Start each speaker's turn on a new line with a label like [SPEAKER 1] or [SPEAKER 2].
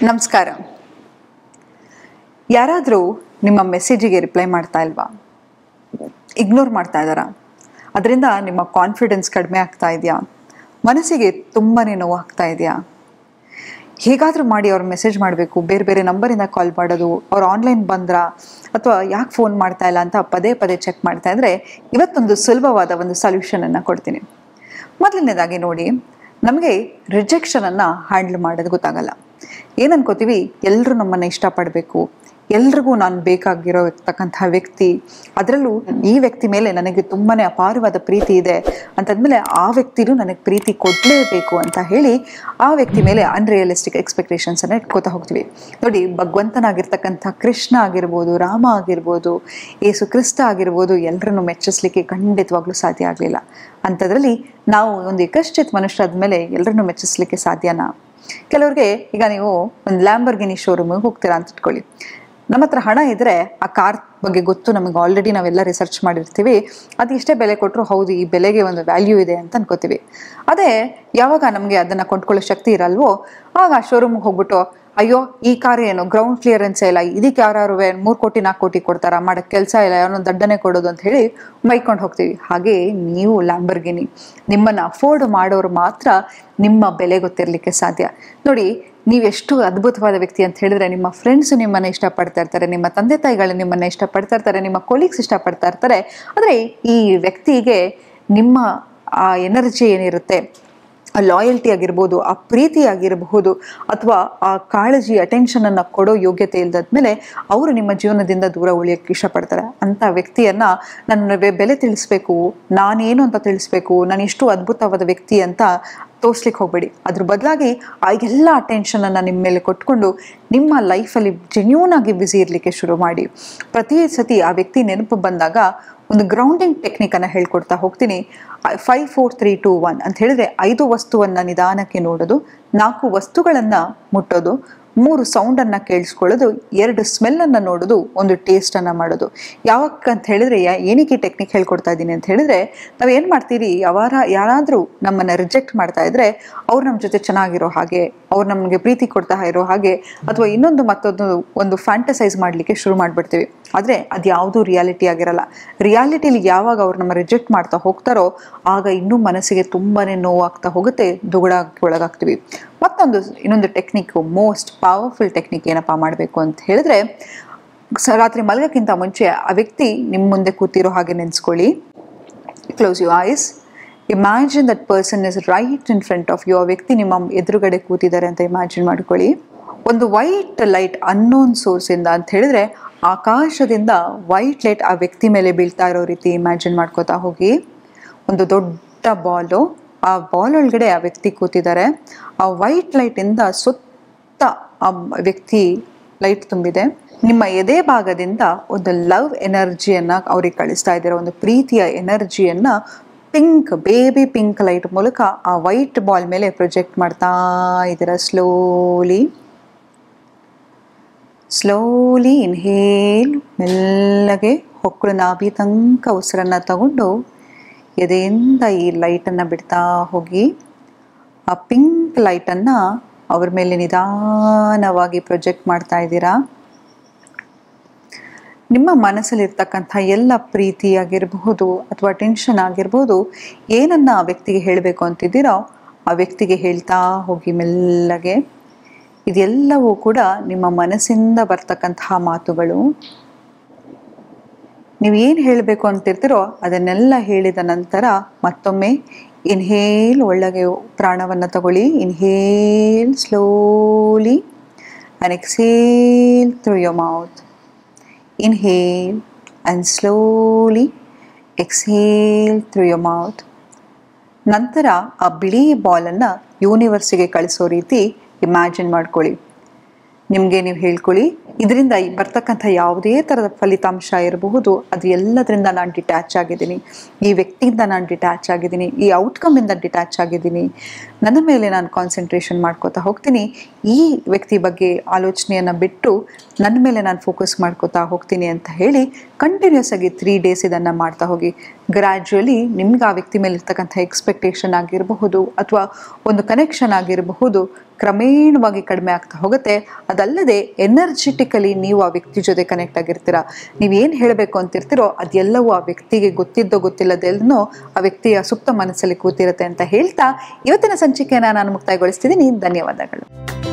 [SPEAKER 1] ನಮಸ್ಕಾರ. ಯಾರಾದರೂ ನಿಮ್ಮ ಮೆಸೇಜಿಗೆ ರಿಪ್ಲೈ ಮಾಡ್ತಾ ಇಲ್ವಾ? ಇಗ್ನೋರ್ ಮಾಡ್ತಾ ಇದ್ದಾರಾ? ಅದರಿಂದ ನಿಮ್ಮ ಕಾನ್ಫಿಡೆನ್ಸ್ ಕಡಿಮೆ ಆಗ್ತಾ ಇದೆಯಾ? ಮನಸ್ಸಿಗೆ ತುಂಬಾ ನೋವಾಗ್ತಾ ಇದೆಯಾ? ಹೇಗಾದರೂ ಮಾಡಿ ಅವ್ರು ಮೆಸೇಜ್ ಮಾಡಬೇಕು, ಬೇರೆ ಬೇರೆ ನಂಬರಿಂದ ಕಾಲ್ ಮಾಡೋದು, ಅವ್ರು ಆನ್ಲೈನ್ ಬಂದ್ರಾ ಅಥವಾ ಯಾಕೆ ಫೋನ್ ಮಾಡ್ತಾ ಇಲ್ಲ ಅಂತ ಪದೇ ಪದೇ ಚೆಕ್ ಮಾಡ್ತಾ ಇದ್ದರೆ ಇವತ್ತೊಂದು ಸುಲಭವಾದ ಒಂದು ಸೊಲ್ಯೂಷನನ್ನು ಕೊಡ್ತೀನಿ. ಮೊದಲನೇದಾಗಿ ನೋಡಿ, ನಮಗೆ ರಿಜೆಕ್ಷನನ್ನು ಹ್ಯಾಂಡಲ್ ಮಾಡೋದು ಗೊತ್ತಾಗಲ್ಲ. ಏನು ಅನ್ಕೋತೀವಿ, ಎಲ್ಲರೂ ನಮ್ಮನ್ನು ಇಷ್ಟಪಡಬೇಕು, ಎಲ್ರಿಗೂ ನಾನು ಬೇಕಾಗಿರೋತಕ್ಕಂಥ ವ್ಯಕ್ತಿ, ಅದರಲ್ಲೂ ಈ ವ್ಯಕ್ತಿ ಮೇಲೆ ನನಗೆ ತುಂಬಾ ಅಪಾರವಾದ ಪ್ರೀತಿ ಇದೆ ಅಂತಂದಮೇಲೆ ಆ ವ್ಯಕ್ತಿನೂ ನನಗೆ ಪ್ರೀತಿ ಕೊಡಲೇಬೇಕು ಅಂತ ಹೇಳಿ ಆ ವ್ಯಕ್ತಿ ಮೇಲೆ ಅನ್ರಿಯಲಿಸ್ಟಿಕ್ ಎಕ್ಸ್ಪೆಕ್ಟೇಷನ್ಸನ್ನು ಇಟ್ಕೋತಾ ಹೋಗ್ತೀವಿ. ನೋಡಿ, ಭಗವಂತನಾಗಿರ್ತಕ್ಕಂಥ ಕೃಷ್ಣ ಆಗಿರ್ಬೋದು, ರಾಮ ಆಗಿರ್ಬೋದು, ಯೇಸು ಕ್ರಿಸ್ತ ಆಗಿರ್ಬೋದು, ಎಲ್ಲರನ್ನು ಮೆಚ್ಚಿಸ್ಲಿಕ್ಕೆ ಖಂಡಿತವಾಗ್ಲೂ ಸಾಧ್ಯ ಆಗಲಿಲ್ಲ. ಅಂಥದ್ರಲ್ಲಿ ನಾವು ಒಂದು ಏಕಶ್ಚಿತ್ ಮನುಷ್ಯರಾದ ಮೇಲೆ ಎಲ್ಲರನ್ನು ಮೆಚ್ಚಿಸ್ಲಿಕ್ಕೆ ಸಾಧ್ಯನಾ? ಕೆಲವ್ರಿಗೆ, ಈಗ ನೀವು ಒಂದು ಲ್ಯಾಂಬರ್ಗಿನಿ ಶೋರೂಮಿಗೆ ಹೋಗ್ತೀರಾ ಅಂತ ಇಟ್ಕೊಳ್ಳಿ. ನಮ್ಮ ಹತ್ರ ಹಣ ಇದ್ದರೆ ಆ ಕಾರ್ ಬಗ್ಗೆ ಗೊತ್ತು, ನಮಗೆ ಆಲ್ರೆಡಿ ನಾವೆಲ್ಲ ರಿಸರ್ಚ್ ಮಾಡಿರ್ತೀವಿ, ಅದು ಇಷ್ಟೇ ಬೆಲೆ ಕೊಟ್ಟರು ಹೌದು ಈ ಬೆಲೆಗೆ ಒಂದು ವ್ಯಾಲ್ಯೂ ಇದೆ ಅಂತ ಅನ್ಕೋತೀವಿ. ಅದೇ ಯಾವಾಗ ನಮಗೆ ಅದನ್ನು ಕೊಂಡ್ಕೊಳ್ಳೋ ಶಕ್ತಿ ಇರಲ್ವೋ ಆಗ ಆ ಶೋರೂಮ್ಗೆ ಹೋಗ್ಬಿಟ್ಟು, ಅಯ್ಯೋ ಈ ಕಾರ್ ಏನು ಗ್ರೌಂಡ್ ಕ್ಲಿಯರೆನ್ಸ್ ಇಲ್ಲ, ಇದಕ್ಕೆ ಯಾರು 3 ಕೋಟಿ 4 ಕೋಟಿ ಕೊಡ್ತಾರಾ, ಮಾಡೋಕ್ಕೆ ಕೆಲಸ ಇಲ್ಲ, ಯಾರನ್ನೋ ದಡ್ಡನೆ ಕೊಡೋದು ಅಂತ ಹೇಳಿ ಬೈಕೊಂಡು ಹೋಗ್ತೀವಿ. ಹಾಗೆ ನೀವು ಲ್ಯಾಂಬರ್ಗಿನಿ, ನಿಮ್ಮನ್ನು ಅಫೋರ್ಡ್ ಮಾಡೋರು ಮಾತ್ರ ನಿಮ್ಮ ಬೆಲೆ ಗೊತ್ತಿರಲಿಕ್ಕೆ ಸಾಧ್ಯ. ನೋಡಿ, ನೀವೆಷ್ಟು ಅದ್ಭುತವಾದ ವ್ಯಕ್ತಿ ಅಂತ ಹೇಳಿದ್ರೆ ನಿಮ್ಮ ಫ್ರೆಂಡ್ಸ್ ನಿಮ್ಮನ್ನು ಇಷ್ಟಪಡ್ತಾ ಇರ್ತಾರೆ, ನಿಮ್ಮ ತಂದೆ ತಾಯಿಗಳು ನಿಮ್ಮನ್ನು ಇಷ್ಟಪಡ್ತಾ ಇರ್ತಾರೆ, ನಿಮ್ಮ ಕೊಲೀಗ್ಸ್ ಇಷ್ಟಪಡ್ತಾ ಇರ್ತಾರೆ. ಆದರೆ ಈ ವ್ಯಕ್ತಿಗೆ ನಿಮ್ಮ ಆ ಎನರ್ಜಿ ಏನಿರುತ್ತೆ, ಆ ಲಾಯಲ್ಟಿ ಆಗಿರ್ಬೋದು, ಆ ಪ್ರೀತಿ ಆಗಿರಬಹುದು, ಅಥವಾ ಆ ಕಾಳಜಿ ಅಟೆನ್ಷನನ್ನು ಕೊಡೋ ಯೋಗ್ಯತೆ ಇಲ್ಲದಾದ್ಮೇಲೆ ಅವರು ನಿಮ್ಮ ಜೀವನದಿಂದ ದೂರ ಉಳಿಯೋಕ್ಕೆ ಇಷ್ಟಪಡ್ತಾರೆ. ಅಂಥ ವ್ಯಕ್ತಿಯನ್ನು ನನ್ನ ಬೆಲೆ ತಿಳಿಸ್ಬೇಕು, ನಾನೇನು ಅಂತ ತಿಳಿಸ್ಬೇಕು, ನಾನು ಇಷ್ಟು ಅದ್ಭುತವಾದ ವ್ಯಕ್ತಿ ಅಂತ ತೋರಿಸ್ಲಿಕ್ಕೆ ಹೋಗಬೇಡಿ. ಅದ್ರ ಬದಲಾಗಿ ಆ ಎಲ್ಲ ಅಟೆನ್ಷನನ್ನು ನಿಮ್ಮ ಮೇಲೆ ಕೊಟ್ಕೊಂಡು ನಿಮ್ಮ ಲೈಫಲ್ಲಿ ಜೆನ್ಯೂನ್ ಆಗಿ ಬ್ಯುಸಿ ಇರಲಿಕ್ಕೆ ಶುರು ಮಾಡಿ. ಪ್ರತಿ ಸತಿ ಆ ವ್ಯಕ್ತಿ ನೆನಪು ಬಂದಾಗ ಒಂದು ಗ್ರೌಂಡಿಂಗ್ ಟೆಕ್ನಿಕನ್ನು ಹೇಳ್ಕೊಡ್ತಾ ಹೋಗ್ತೀನಿ. 5 4 3 2 1 ಅಂತ ಹೇಳಿದ್ರೆ 5 ವಸ್ತುವನ್ನು ನಿಧಾನಕ್ಕೆ ನೋಡೋದು, 4 ವಸ್ತುಗಳನ್ನು ಮುಟ್ಟೋದು, 3 ಸೌಂಡನ್ನು ಕೇಳಿಸ್ಕೊಳ್ಳೋದು, 2 ಸ್ಮೆಲ್ಲನ್ನು ನೋಡೋದು, 1 ಟೇಸ್ಟನ್ನು ಮಾಡೋದು. ಯಾವಕ್ಕಂತ ಹೇಳಿದ್ರೆ, ಏನಕ್ಕೆ ಟೆಕ್ನಿಕ್ ಹೇಳ್ಕೊಡ್ತಾ ಇದ್ದೀನಿ ಅಂತ ಹೇಳಿದ್ರೆ, ನಾವೇನು ಮಾಡ್ತೀವಿ, ಯಾರಾದರೂ ನಮ್ಮನ್ನು ರಿಜೆಕ್ಟ್ ಮಾಡ್ತಾ ಇದ್ರೆ ಅವ್ರು ನಮ್ಮ ಜೊತೆ ಚೆನ್ನಾಗಿರೋ ಹಾಗೆ, ಅವ್ರು ನಮಗೆ ಪ್ರೀತಿ ಕೊಡ್ತಾ ಇರೋ ಹಾಗೆ, ಅಥವಾ ಮತ್ತೊಂದು ಒಂದು ಫ್ಯಾಂಟಸೈಸ್ ಮಾಡಲಿಕ್ಕೆ ಶುರು ಮಾಡಿಬಿಡ್ತೀವಿ. ಆದರೆ ಅದು ಯಾವುದೂ ರಿಯಾಲಿಟಿ ಆಗಿರಲ್ಲ. ರಿಯಾಲಿಟಿಲಿ ಯಾವಾಗ ಅವ್ರು ನಮ್ಮ ರಿಜೆಕ್ಟ್ ಮಾಡ್ತಾ ಹೋಗ್ತಾರೋ ಆಗ ಇನ್ನೂ ಮನಸ್ಸಿಗೆ ತುಂಬಾ ನೋವಾಗ್ತಾ ಹೋಗುತ್ತೆ, ದುಗುಡಕ್ಕೆ ಒಳಗಾಗ್ತೀವಿ. ಇನ್ನೊಂದು ಟೆಕ್ನಿಕ್ಕು, ಮೋಸ್ಟ್ ಪವರ್ಫುಲ್ ಟೆಕ್ನಿಕ್ ಏನಪ್ಪ ಮಾಡಬೇಕು ಅಂತ ಹೇಳಿದ್ರೆ, ರಾತ್ರಿ ಮಲಗೋಕ್ಕಿಂತ ಮುಂಚೆ ಆ ವ್ಯಕ್ತಿ ನಿಮ್ಮ ಮುಂದೆ ಕೂತಿರೋ ಹಾಗೆ ನೆನೆಸ್ಕೊಳ್ಳಿ. Close your eyes, imagine that person is right in front of you. ಆ ವ್ಯಕ್ತಿ ನಿಮ್ಮ ಎದುರುಗಡೆ ಕೂತಿದ್ದಾರೆ ಅಂತ ಇಮ್ಯಾಜಿನ್ ಮಾಡ್ಕೊಳ್ಳಿ. ಒಂದು ವೈಟ್ ಲೈಟ್ ಅನ್ನೋನ್ ಸೋರ್ಸಿಂದ ಅಂತ ಹೇಳಿದ್ರೆ ಆಕಾಶದಿಂದ ವೈಟ್ ಲೈಟ್ ಆ ವ್ಯಕ್ತಿ ಮೇಲೆ ಬೀಳ್ತಾ ಇರೋ ರೀತಿ ಇಮ್ಯಾಜಿನ್ ಮಾಡ್ಕೋತಾ ಹೋಗಿ. ಒಂದು ದೊಡ್ಡ ಬಾಲು, ಆ ಬಾಲ್ ಒಳಗಡೆ ಆ ವ್ಯಕ್ತಿ ಕೂತಿದ್ದಾರೆ. ಆ ವೈಟ್ ಲೈಟಿಂದ ಸುತ್ತ ಆ ವ್ಯಕ್ತಿ ಲೈಟ್ ತುಂಬಿದೆ. ನಿಮ್ಮ ಎದೆ ಭಾಗದಿಂದ ಒಂದು ಲವ್ ಎನರ್ಜಿಯನ್ನು ಅವ್ರಿಗೆ ಕಳಿಸ್ತಾ ಇದ್ದೀರ, ಒಂದು ಪ್ರೀತಿಯ ಎನರ್ಜಿಯನ್ನು ಪಿಂಕ್, ಬೇಬಿ ಪಿಂಕ್ ಲೈಟ್ ಮೂಲಕ ಆ ವೈಟ್ ಬಾಲ್ ಮೇಲೆ ಪ್ರೊಜೆಕ್ಟ್ ಮಾಡ್ತಾ ಇದ್ದೀರ. ಸ್ಲೋಲಿ ಇನ್ಹೇಲ್, ಮೆಲ್ಲಗೆ ಹೊಕ್ಕಳು ನಾಭಿ ತನಕ ಉಸಿರನ್ನು ತಗೊಂಡು ಎದೆಯಿಂದ ಈ ಲೈಟನ್ನು ಬಿಡ್ತಾ ಹೋಗಿ ಆ ಪಿಂಕ್ ಲೈಟನ್ನು ಅವ್ರ ಮೇಲೆ ನಿಧಾನವಾಗಿ ಪ್ರೊಜೆಕ್ಟ್ ಮಾಡ್ತಾ ಇದ್ದೀರಾ. ನಿಮ್ಮ ಮನಸ್ಸಲ್ಲಿರ್ತಕ್ಕಂಥ ಎಲ್ಲ ಪ್ರೀತಿ ಆಗಿರಬಹುದು ಅಥವಾ ಟೆನ್ಷನ್ ಆಗಿರ್ಬೋದು, ಏನನ್ನು ಆ ವ್ಯಕ್ತಿಗೆ ಹೇಳಬೇಕು ಅಂತಿದ್ದೀರೋ ಆ ವ್ಯಕ್ತಿಗೆ ಹೇಳ್ತಾ ಹೋಗಿ ಮೆಲ್ಲಗೆ. ಇದೆಲ್ಲವೂ ಕೂಡ ನಿಮ್ಮ ಮನಸ್ಸಿಂದ ಬರ್ತಕ್ಕಂತಹ ಮಾತುಗಳು. ನೀವು ಏನು ಹೇಳಬೇಕು ಅಂತಿರ್ತೀರೋ ಅದನ್ನೆಲ್ಲ ಹೇಳಿದ ನಂತರ ಮತ್ತೊಮ್ಮೆ ಇನ್ಹೇಲ್, ಒಳಗೆ ಪ್ರಾಣವನ್ನು ತಗೊಳ್ಳಿ. Inhale slowly and exhale through your mouth. Inhale and slowly exhale through your mouth. ನಂತರ ಆ ಬಿಳಿ ಬಾಲನ್ನು ಯೂನಿವರ್ಸಿಗೆ ಕಳಿಸೋ ರೀತಿ ಇಮ್ಯಾಜಿನ್ ಮಾಡ್ಕೊಳ್ಳಿ. ನಿಮಗೆ ನೀವು ಹೇಳ್ಕೊಳ್ಳಿ, ಇದರಿಂದ ಬರ್ತಕ್ಕಂಥ ಯಾವುದೇ ಥರದ ಫಲಿತಾಂಶ ಇರಬಹುದು, ಅದು ಎಲ್ಲದರಿಂದ ನಾನು ಡಿಟ್ಯಾಚ್ ಆಗಿದ್ದೀನಿ, ಈ ವ್ಯಕ್ತಿಯಿಂದ ನಾನು ಡಿಟ್ಯಾಚ್ ಆಗಿದ್ದೀನಿ, ಈ ಔಟ್ಕಮ್ಮಿಂದ ಡಿಟ್ಯಾಚ್ ಆಗಿದ್ದೀನಿ, ನನ್ನ ಮೇಲೆ ನಾನು ಕಾನ್ಸಂಟ್ರೇಷನ್ ಮಾಡ್ಕೋತಾ ಹೋಗ್ತೀನಿ, ಈ ವ್ಯಕ್ತಿ ಬಗ್ಗೆ ಆಲೋಚನೆಯನ್ನು ಬಿಟ್ಟು ನನ್ನ ಮೇಲೆ ನಾನು ಫೋಕಸ್ ಮಾಡ್ಕೋತಾ ಹೋಗ್ತೀನಿ ಅಂತ ಹೇಳಿ ಕಂಟಿನ್ಯೂಸ್ ಆಗಿ 3 days ಇದನ್ನು ಮಾಡ್ತಾ ಹೋಗಿ. ಗ್ರ್ಯಾಜುವಲಿ ನಿಮ್ಗೆ ಆ ವ್ಯಕ್ತಿ ಮೇಲೆ ಇರ್ತಕ್ಕಂಥ ಎಕ್ಸ್ಪೆಕ್ಟೇಷನ್ ಆಗಿರಬಹುದು ಅಥವಾ ಒಂದು ಕನೆಕ್ಷನ್ ಆಗಿರಬಹುದು ಕ್ರಮೇಣವಾಗಿ ಕಡಿಮೆ ಆಗ್ತಾ ಹೋಗುತ್ತೆ. ಅದಲ್ಲದೆ ಎನರ್ಜೆಟಿಕಲಿ ನೀವು ಆ ವ್ಯಕ್ತಿ ಜೊತೆ ಕನೆಕ್ಟ್ ಆಗಿರ್ತೀರ. ನೀವೇನು ಹೇಳಬೇಕು ಅಂತಿರ್ತೀರೋ ಅದೆಲ್ಲವೂ ಆ ವ್ಯಕ್ತಿಗೆ ಗೊತ್ತಿದ್ದೋ ಗೊತ್ತಿಲ್ಲದೆಲ್ಲನೋ ಆ ವ್ಯಕ್ತಿಯ ಸುಪ್ತ ಮನಸ್ಸಲ್ಲಿ ಕೂತಿರುತ್ತೆ ಅಂತ ಹೇಳ್ತಾ ಇವತ್ತಿನ ಸಂಚಿಕೆಯನ್ನು ನಾನು ಮುಕ್ತಾಯಗೊಳಿಸ್ತಿದ್ದೀನಿ. ಧನ್ಯವಾದಗಳು.